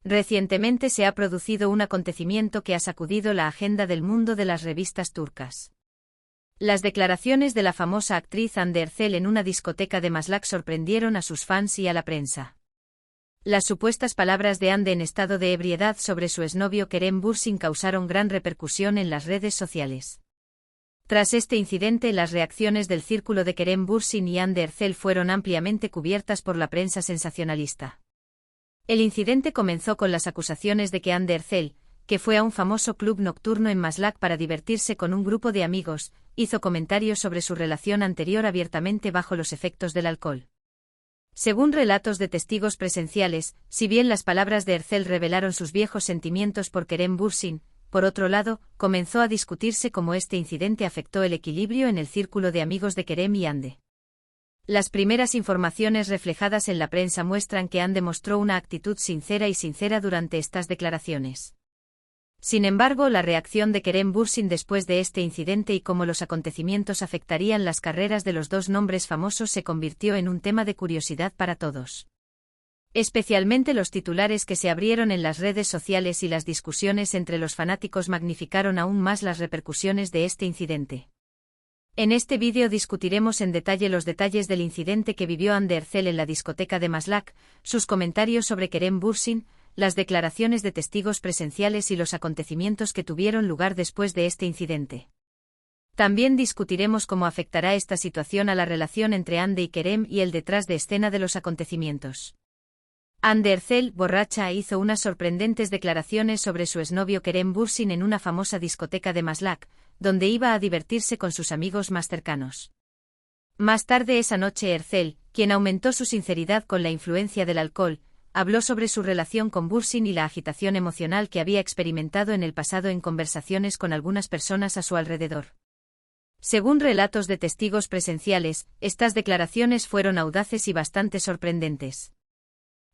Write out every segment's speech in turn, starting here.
Recientemente se ha producido un acontecimiento que ha sacudido la agenda del mundo de las revistas turcas. Las declaraciones de la famosa actriz Hande Erçel en una discoteca de Maslak sorprendieron a sus fans y a la prensa. Las supuestas palabras de Hande en estado de ebriedad sobre su exnovio Kerem Bürsin causaron gran repercusión en las redes sociales. Tras este incidente, las reacciones del círculo de Kerem Bürsin y Hande Erçel fueron ampliamente cubiertas por la prensa sensacionalista. El incidente comenzó con las acusaciones de que Hande Erçel, que fue a un famoso club nocturno en Maslak para divertirse con un grupo de amigos, hizo comentarios sobre su relación anterior abiertamente bajo los efectos del alcohol. Según relatos de testigos presenciales, si bien las palabras de Erçel revelaron sus viejos sentimientos por Kerem Bürsin, por otro lado, comenzó a discutirse cómo este incidente afectó el equilibrio en el círculo de amigos de Kerem y Hande. Las primeras informaciones reflejadas en la prensa muestran que Hande mostró una actitud sincera durante estas declaraciones. Sin embargo, la reacción de Kerem Bürsin después de este incidente y cómo los acontecimientos afectarían las carreras de los dos nombres famosos se convirtió en un tema de curiosidad para todos. Especialmente los titulares que se abrieron en las redes sociales y las discusiones entre los fanáticos magnificaron aún más las repercusiones de este incidente. En este vídeo discutiremos en detalle los detalles del incidente que vivió Hande Erçel en la discoteca de Maslak, sus comentarios sobre Kerem Bürsin, las declaraciones de testigos presenciales y los acontecimientos que tuvieron lugar después de este incidente. También discutiremos cómo afectará esta situación a la relación entre Hande y Kerem y el detrás de escena de los acontecimientos. Hande Erçel, borracha, hizo unas sorprendentes declaraciones sobre su exnovio Kerem Bürsin en una famosa discoteca de Maslak, donde iba a divertirse con sus amigos más cercanos. Más tarde esa noche Erçel, quien aumentó su sinceridad con la influencia del alcohol, habló sobre su relación con Bürsin y la agitación emocional que había experimentado en el pasado en conversaciones con algunas personas a su alrededor. Según relatos de testigos presenciales, estas declaraciones fueron audaces y bastante sorprendentes.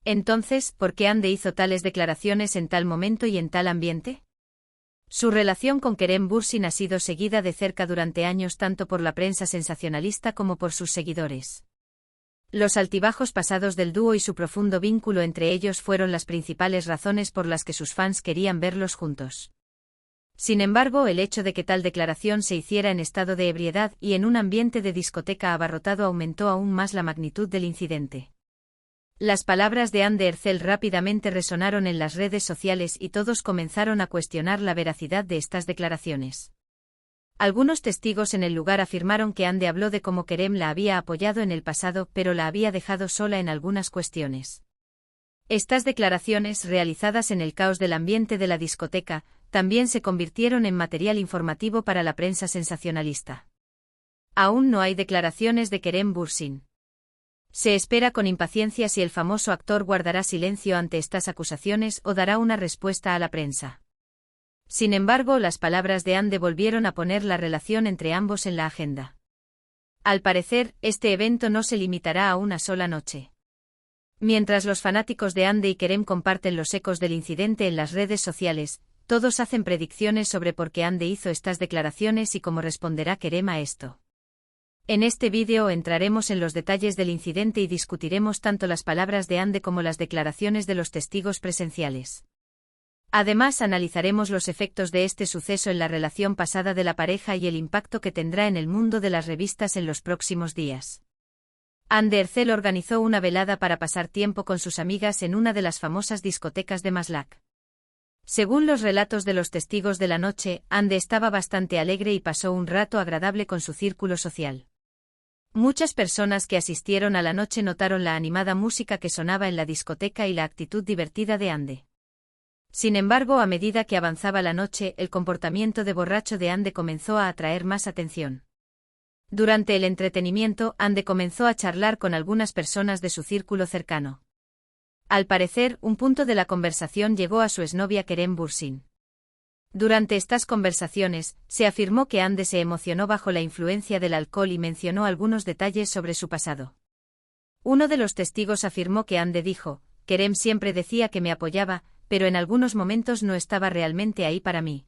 Entonces, ¿por qué Hande hizo tales declaraciones en tal momento y en tal ambiente? Su relación con Kerem Bürsin ha sido seguida de cerca durante años tanto por la prensa sensacionalista como por sus seguidores. Los altibajos pasados del dúo y su profundo vínculo entre ellos fueron las principales razones por las que sus fans querían verlos juntos. Sin embargo, el hecho de que tal declaración se hiciera en estado de ebriedad y en un ambiente de discoteca abarrotado aumentó aún más la magnitud del incidente. Las palabras de Hande Erçel rápidamente resonaron en las redes sociales y todos comenzaron a cuestionar la veracidad de estas declaraciones. Algunos testigos en el lugar afirmaron que Hande habló de cómo Kerem la había apoyado en el pasado pero la había dejado sola en algunas cuestiones. Estas declaraciones, realizadas en el caos del ambiente de la discoteca, también se convirtieron en material informativo para la prensa sensacionalista. Aún no hay declaraciones de Kerem Bürsin. Se espera con impaciencia si el famoso actor guardará silencio ante estas acusaciones o dará una respuesta a la prensa. Sin embargo, las palabras de Hande volvieron a poner la relación entre ambos en la agenda. Al parecer, este evento no se limitará a una sola noche. Mientras los fanáticos de Hande y Kerem comparten los ecos del incidente en las redes sociales, todos hacen predicciones sobre por qué Hande hizo estas declaraciones y cómo responderá Kerem a esto. En este vídeo entraremos en los detalles del incidente y discutiremos tanto las palabras de Hande como las declaraciones de los testigos presenciales. Además, analizaremos los efectos de este suceso en la relación pasada de la pareja y el impacto que tendrá en el mundo de las revistas en los próximos días. Hande Erçel organizó una velada para pasar tiempo con sus amigas en una de las famosas discotecas de Maslak. Según los relatos de los testigos de la noche, Hande estaba bastante alegre y pasó un rato agradable con su círculo social. Muchas personas que asistieron a la noche notaron la animada música que sonaba en la discoteca y la actitud divertida de Hande. Sin embargo, a medida que avanzaba la noche, el comportamiento de borracho de Hande comenzó a atraer más atención. Durante el entretenimiento, Hande comenzó a charlar con algunas personas de su círculo cercano. Al parecer, un punto de la conversación llegó a su exnovia Kerem Bürsin. Durante estas conversaciones, se afirmó que Hande se emocionó bajo la influencia del alcohol y mencionó algunos detalles sobre su pasado. Uno de los testigos afirmó que Hande dijo: Kerem siempre decía que me apoyaba, pero en algunos momentos no estaba realmente ahí para mí.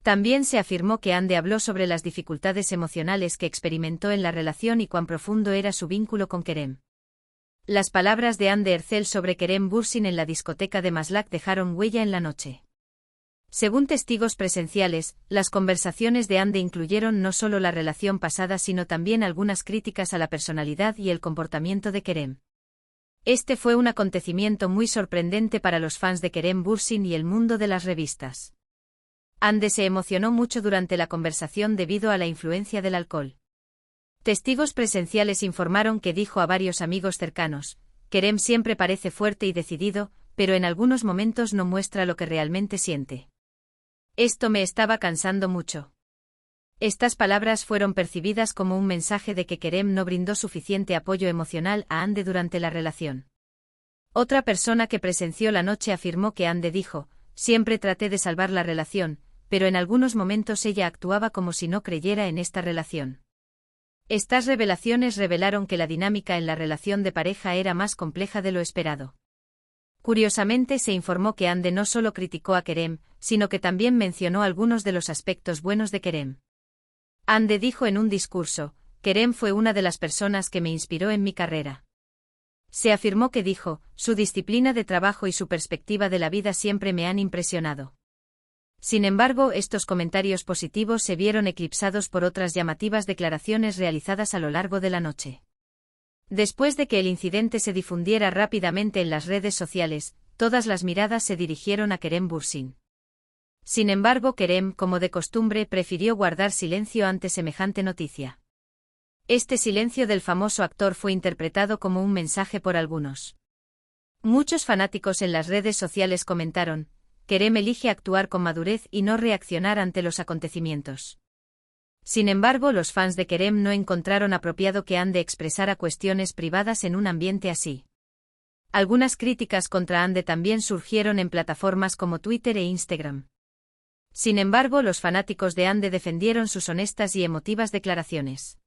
También se afirmó que Hande habló sobre las dificultades emocionales que experimentó en la relación y cuán profundo era su vínculo con Kerem. Las palabras de Hande Erçel sobre Kerem Bürsin en la discoteca de Maslak dejaron huella en la noche. Según testigos presenciales, las conversaciones de Hande incluyeron no solo la relación pasada sino también algunas críticas a la personalidad y el comportamiento de Kerem. Este fue un acontecimiento muy sorprendente para los fans de Kerem Bürsin y el mundo de las revistas. Hande se emocionó mucho durante la conversación debido a la influencia del alcohol. Testigos presenciales informaron que dijo a varios amigos cercanos: Kerem siempre parece fuerte y decidido, pero en algunos momentos no muestra lo que realmente siente. Esto me estaba cansando mucho. Estas palabras fueron percibidas como un mensaje de que Kerem no brindó suficiente apoyo emocional a Hande durante la relación. Otra persona que presenció la noche afirmó que Hande dijo: siempre traté de salvar la relación, pero en algunos momentos ella actuaba como si no creyera en esta relación. Estas revelaciones revelaron que la dinámica en la relación de pareja era más compleja de lo esperado. Curiosamente se informó que Hande no solo criticó a Kerem, sino que también mencionó algunos de los aspectos buenos de Kerem. Hande dijo en un discurso: Kerem fue una de las personas que me inspiró en mi carrera. Se afirmó que dijo: su disciplina de trabajo y su perspectiva de la vida siempre me han impresionado. Sin embargo, estos comentarios positivos se vieron eclipsados por otras llamativas declaraciones realizadas a lo largo de la noche. Después de que el incidente se difundiera rápidamente en las redes sociales, todas las miradas se dirigieron a Kerem Bürsin. Sin embargo, Kerem, como de costumbre, prefirió guardar silencio ante semejante noticia. Este silencio del famoso actor fue interpretado como un mensaje por algunos. Muchos fanáticos en las redes sociales comentaron: Kerem elige actuar con madurez y no reaccionar ante los acontecimientos. Sin embargo, los fans de Kerem no encontraron apropiado que Hande expresara cuestiones privadas en un ambiente así. Algunas críticas contra Hande también surgieron en plataformas como Twitter e Instagram. Sin embargo, los fanáticos de Hande defendieron sus honestas y emotivas declaraciones.